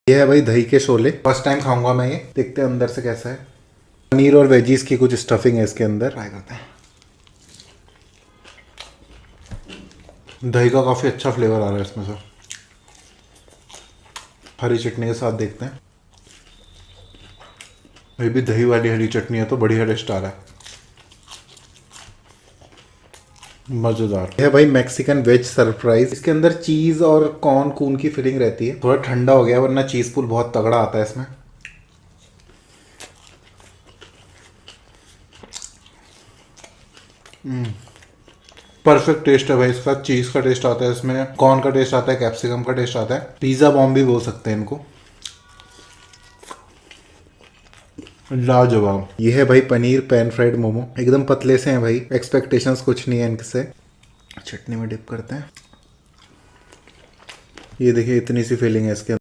ये है भाई दही के शोले, फर्स्ट टाइम खाऊंगा मैं ये, देखते हैं अंदर से कैसा है। पनीर और वेजीज की कुछ स्टफिंग है इसके अंदर, ट्राई करते हैं। दही का काफ़ी अच्छा फ्लेवर आ रहा है इसमें से। हरी चटनी के साथ देखते हैं। ये भी दही वाली हरी चटनी है तो बढ़िया टेस्ट आ रहा है, मजेदार है भाई। मैक्सिकन वेज सरप्राइज, इसके अंदर चीज और कॉर्न कून की फिलिंग रहती है। थोड़ा ठंडा हो गया वरना चीज पुल बहुत तगड़ा आता है इसमें। परफेक्ट टेस्ट है भाई इसका। चीज का टेस्ट आता है इसमें, कॉर्न का टेस्ट आता है, कैप्सिकम का टेस्ट आता है। पिज्जा बॉम्ब भी बोल सकते हैं इनको। लाजवाब। ये है भाई पनीर पैन फ्राइड मोमो, एकदम पतले से हैं भाई, एक्सपेक्टेशंस कुछ नहीं है इनसे। चटनी में डिप करते हैं। ये देखिए इतनी सी फीलिंग है इसके अंदर।